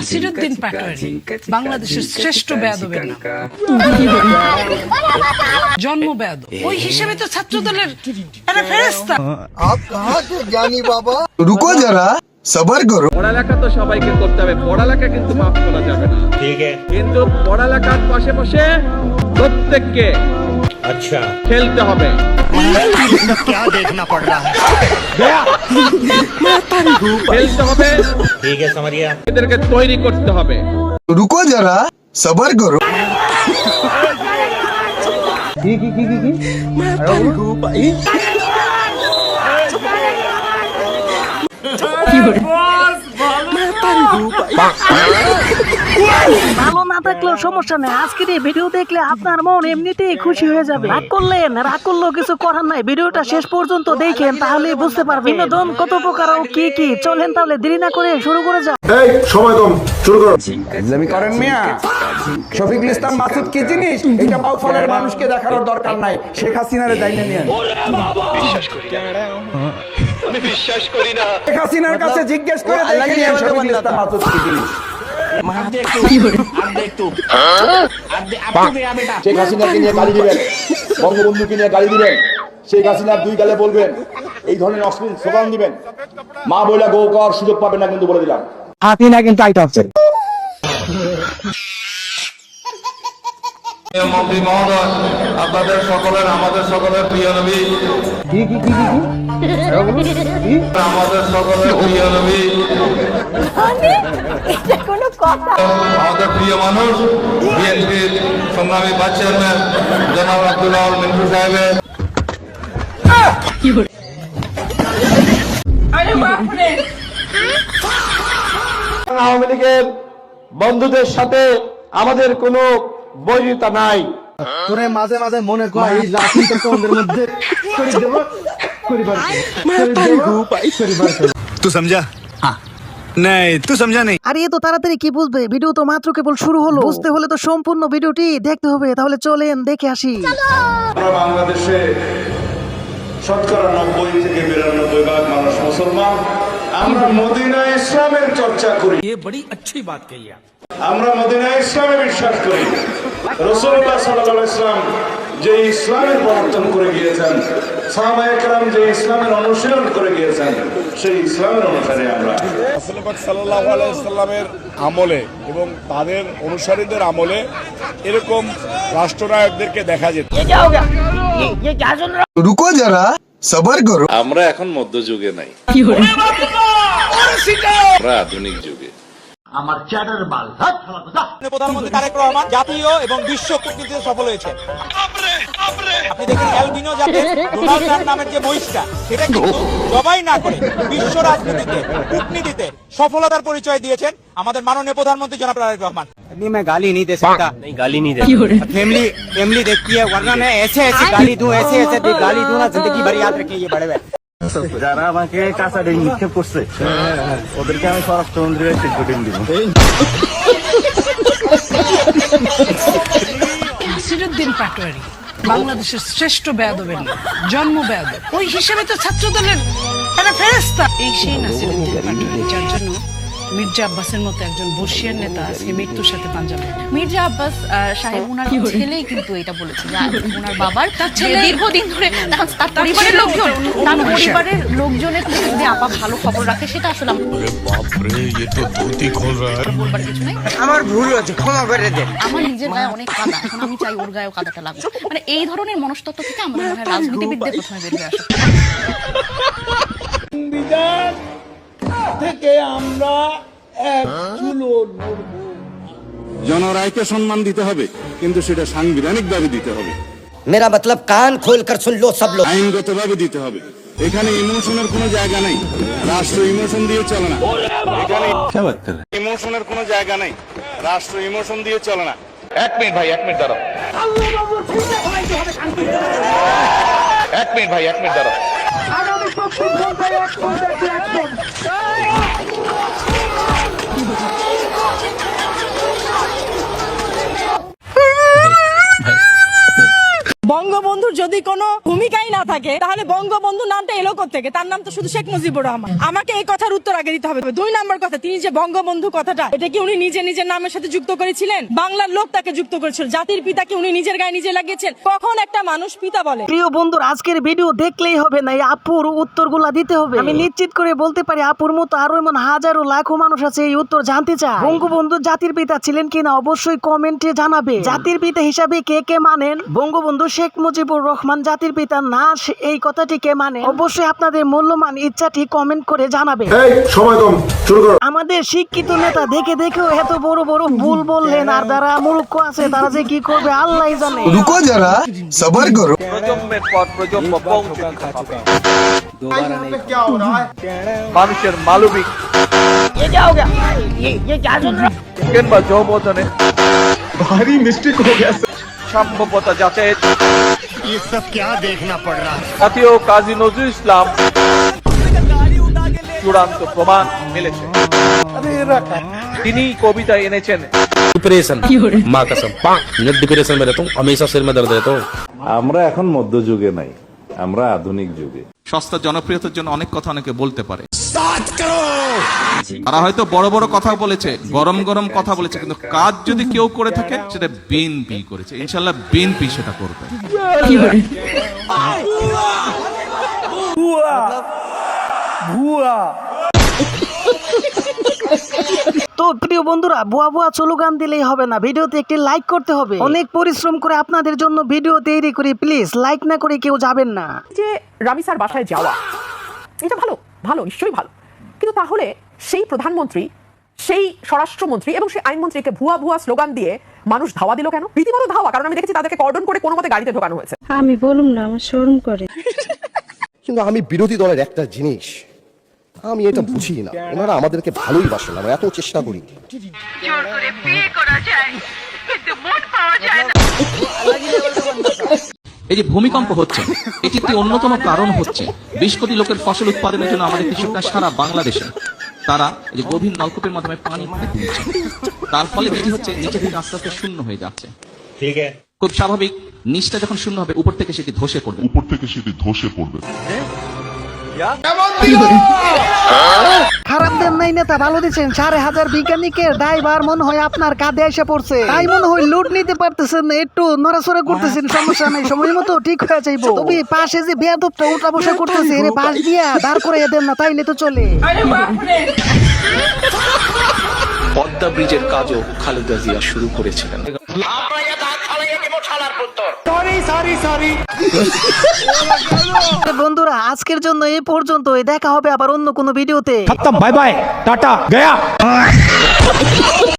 নাসিরউদ্দিন পাটোয়ারি বাংলাদেশের শ্রেষ্ঠ বেয়াদবের নাম। জন্ম বেয়াদব, ওই হিসেবে তো ছাত্র দলের একটা ফেরেশতা। आप कहाँ से ज्ञानी बाबा? रुको जरा सबर करो। পড়ালেখা তো সবাইকে করতে হবে, পড়ালেখা কিন্তু মাফ করা যাবে না, ঠিক আছে? কিন্তু পড়ালেখার পাশে প্রত্যেককে আচ্ছা খেলতে হবে। क्या देखना पड़ रहा है? খেলতে হবে, ঠিক আছে समझिए। এদেরকে তৈরি করতে হবে। रुको जरा सबर करो। ভালো না থাকলেও সমস্যা নেই, আজকের এই ভিডিও দেখলে আপনার মন এমনিতেই খুশি হয়ে যাবে। রাগ করলেও কিছু করার নাই, ভিডিওটা শেষ পর্যন্ত দেখেন তাহলে বুঝতে পারবেন বিনোদন কত প্রকার ও কি কি। চলেন তাহলে দেরি না করে শুরু করে যাক। এই সময় কম, শুরু করো। ইসলামি করেন মিয়া, শফিকুল ইসলাম মাসুদ কি জিনিস এটা বাউফলের মানুষকে দেখানোর দরকার নাই। শেখ হাসিনারে দায়িত্ব নিয়ে শেখ হাসিনার কাছে জিজ্ঞেস করে দেখেন শফিকুল ইসলাম মাসুদ কি জিনিস। শেখ হাসিনাকে নিয়ে গালি দিবেন, বঙ্গবন্ধুকে নিয়ে গালি দিবেন, শেখ হাসিনার দুই গালে বলবেন, এই ধরনের অশ্লীল স্লোগান দিবেন, মা বইলা গো কর সুযোগ পাবেন না কিন্তু বলে দিলাম। হাসিনা কিন্তু আইট আছে। মন্ত্রী মহোদয়, আপনাদের সকলের আমাদের সকলের প্রিয় নবী, আমাদের সকলের প্রিয় নবী, আমাদের প্রিয় মানুষ বিএনপির সংগ্রামী ভাইস চেয়ারম্যান জনাব আব্দুল আউয়াল মিন্টু সাহেবের আওয়ামী লীগের বন্ধুদের সাথে আমাদের কোনো বৈরিতা নাই। তোরে মাঝে মাঝে মনে কর এই লাঠিটা তোমাদের মধ্যে করে দেব, পরিবার तू समझा? हाँ नहीं तू समझा नहीं। আর এ তো তাড়াতাড়ি কি বুঝবে, ভিডিও তো মাত্র কেবল শুরু হলো। বুঝতে হলে তো সম্পূর্ণ ভিডিওটি দেখতে হবে, তাহলে চলেন দেখে আসি। আমরা বাংলাদেশে শতকরা 90 থেকে 92 ভাগ মানুষ মুসলমান। আমরা মদিনা ইসলামের চর্চা করি, আমরা মদিনা ইসলামে বিশ্বাস করি। রাসূলুল্লাহ সাল্লাল্লাহু আলাইহি ওয়াসাল্লাম যে ইসলামের প্রবর্তন করে গিয়েছেন, সাহাবায়ে কেরাম যে ইসলামের অনুশীলন করে গিয়েছেন, সেই ইসলামের অনুসারে আমরা রাসূলুল্লাহ সাল্লাল্লাহু আলাইহি ওয়াসাল্লামের আমলে এবং তাদের অনুসারীদের আমলে এরকম রাষ্ট্রনায়কদেরকে দেখা যেত। रुको जरा सबर करो। আমরা এখন মধ্যযুগে নাই, আমরা আধুনিক যুগে। প্রধানমন্ত্রী তারেক রহমান জাতীয় এবং বিশ্ব কূটনীতিতে সফল হয়েছে। আপনি দেখেন অ্যালবিনো জাতের ডোনাল্ড ট্রাম্প নামের যে মহিষটা, সেটা কিন্তু জবাই না করে বিশ্ব রাজনীতিতে কূটনীতিতে সফলতার পরিচয় দিয়েছেন আমাদের মাননীয় প্রধানমন্ত্রী জনাব তারেক রহমান। मैं गाली नहीं दे सकता, नहीं गाली नहीं दे। फैमिली देखती है, वरना मैं ऐसे गाली दूं, ऐसे गाली दूं ना, जिंदगी भर याद रखें ये बड़े যারা আমাকে কাঁচাড়ে নিক্ষেপ করছে ওদেরকে আমি স্বরাষ্ট্রমন্ত্রীর সিকিউরিটি দিব। নাসিরউদ্দিন পাটোয়ারি বাংলাদেশের শ্রেষ্ঠ বেয়াদবের নাম। জন্ম বেয়াদব, ওই হিসেবে তো ছাত্র দলের একটা ফেরেশতা। এই সেই নাসিরউদ্দিন পাটোয়ারি যার জন্য মির্জা আব্বাসের মতো একজন বর্ষিয়ান নেতা আজকে মৃত্যুর সাথে পাঞ্জা লড়ে। মির্জা আব্বাস সাহেব ওনার ছেলেই কিন্তু এটা বলেছে যে ওনার বাবার দীর্ঘদিন ধরে তার পরিবারের লোকজনের থেকে যদি আপা ভালো খবর রাখে, সেটা আসলে আমার ভুল হয়েছে, ক্ষমা করে দে। আমার নিজের গায়ে অনেক কাদা, এখন আমি চাই ওর গায়েও কাদাটা লাগুক। মানে এই ধরনের মনস্তত্ত্ব থেকে আমার মনে হয় রাজনীতিবিদদের প্রথমে বেরিয়ে আসে। থেকে আমরা এক চুলো জনরায়কে সম্মান দিতে হবে, কিন্তু সেটা সাংবিধানিক ভাবে দিতে হবে। मेरा मतलब कान खोल कर सुन लो सब लोग। আইনগত ভাবে দিতে হবে। এখানে ইমোশনের কোনো জায়গা নাই, রাষ্ট্র ইমোশন দিয়ে চলে না। এখানে ইমোশনের কোনো জায়গা নাই, রাষ্ট্র ইমোশন দিয়ে চলে না। এক মিনিট ভাই, এক মিনিট দাঁড়াও, এক মিনিট ভাই, এক মিনিট দাঁড়াও। বঙ্গবন্ধুর যদি কোনো ভূমিকাই না থাকে তাহলে বঙ্গবন্ধু নামটা এলো কোত্থেকে? তার নাম তো শুধু শেখ মুজিবুর রহমান। আমাকে এই কথার উত্তর আগে দিতে হবে। 2 নম্বর কথা, তিনি যে বঙ্গবন্ধু কথাটা, এটা কি উনি নিজের নামের সাথে যুক্ত করেছিলেন? বাংলার লোক তাকে যুক্ত করেছিল। জাতির পিতাকে উনি নিজের গায়ে নিজে লাগিয়েছেন। কখন একটা মানুষ পিতা বলে? প্রিয় বন্ধুরা, আজকের ভিডিও দেখলেই হবে না, এই আপুর উত্তরগুলা দিতে হবে। আমি নিশ্চিত করে বলতে পারি আপুর মতো আরো এমন হাজারো লাখো মানুষ আছে এই উত্তর জানতে চায়। বঙ্গবন্ধু জাতির পিতা ছিলেন কিনা অবশ্যই কমেন্টে জানাবে। জাতির পিতা হিসাবে কে কে মানেন? বঙ্গবন্ধু শেখ মুজিবুর রহমান জাতির পিতা না, এই কথাটি কে মানে? অবশ্যই আপনাদের মূল্যবান ইচ্ছাটি কমেন্ট করে জানাবে। সময় কম, শুরু করো। আমাদের শিক্ষিত নেতা দেখে দেখেও এত বড় বড় ভুল বললেন, আর যারা মূর্খ আছে তারা যে কি করবে আল্লাহই জানে। রুকো যারা, সবার করো। প্রজন্মের পর প্রজন্ম মানুষের মানবিক কিংবা যৌবনে ভারী মিস্টেক হয়ে গেছে। সম্ভবতা যাচাইয়ের জাতীয় কাজী নজরুল ইসলাম চূড়ান্ত প্রমাণ মিলেছে। তিনি কবিতা এনেছেন डिप्रेशन माँ कसम डिप्रेशन में रहता हूँ, हमेशा सिर में दर्द रहता हूँ। আমরা এখন মধ্যযুগে নাই, আমরা আধুনিক যুগে। সস্তা জনপ্রিয়তার জন্য অনেক কথা অনেকে বলতে পারে। তারা হয়তো বড় বড় কথা বলেছে, গরম গরম কথা বলেছে, কিন্তু কাজ যদি কেউ করে থাকে সেটা বিএনপি করেছে। ইনশাল্লাহ বিএনপি সেটা করবে। তো প্রিয় বন্ধুরা, বুয়া বুয়া স্লোগান দিলেই হবে না, ভিডিওতে একটি লাইক করতে হবে। অনেক পরিশ্রম করে আপনাদের জন্য ভিডিও তৈরি করি, প্লিজ লাইক না করে কেউ যাবেন না। যে রামিসার বাসায় যাওয়া, এটা ভালো, ভালো, নিশ্চয়ই ভালো, কিন্তু তাহলে সেই প্রধানমন্ত্রী, সেই স্বরাষ্ট্রমন্ত্রী এবং সেই আইনমন্ত্রীকে ভুয়া ভুয়া স্লোগান দিয়ে মানুষ ধাওয়া দিল কেন? রীতিমতো ধাওয়া, কারণ আমি দেখেছি তাদেরকে কর্ডন করে কোনো মতে গাড়িতে ঢোকানো হয়েছে। আমি বলুম না, আমার শরম করে। কিন্তু আমি বিরোধী দলের একটা জিনিস আমি এটা বুঝি না, ওনারা আমাদেরকে ভালোই বাসেন, আমরা এত চেষ্টা করি। এই যে ভূমিকম্প হচ্ছে, এটি একটি অন্যতম কারণ হচ্ছে 20 কোটি লোকের ফসল উৎপাদনের জন্য আমাদের কৃষকরা সারা বাংলাদেশে তারা এই যে গভীর নলকূপের মাধ্যমে পানি পেতে দিচ্ছে। তার ফলে যেটি হচ্ছে, নিচে থেকে আস্তে আস্তে শূন্য হয়ে যাচ্ছে। ঠিক আছে, খুব স্বাভাবিক, নিচটা যখন শূন্য হবে উপর থেকে সেটি ধসে পড়বে। খারাপ দেন নাই নেতা, ভালো দিচ্ছেন। 5,500 বিজ্ঞানীকে ড্রাইভার মনে হয় আপনার কাঁধে এসে পড়ছে, তাই মনে হয় লোড নিতে পারতেছেন না, একটু নড়াচড়া করতেছেন, সমস্যা নাই, সময় মতো ঠিক হয়ে যাইবো। তবে পাশে যে বেয়াদবটা উঠা বসা করতেছে, এর বাস দিয়া দাঁড় করে দেন না, তাইলে তো চলে। পদ্মা ব্রিজের কাজও খালেদা জিয়া শুরু করেছিলেন। বন্ধুরা, আজকের জন্য এই পর্যন্তই, দেখা হবে আবার অন্য কোনো ভিডিওতে। बाय बाय टाटा गया।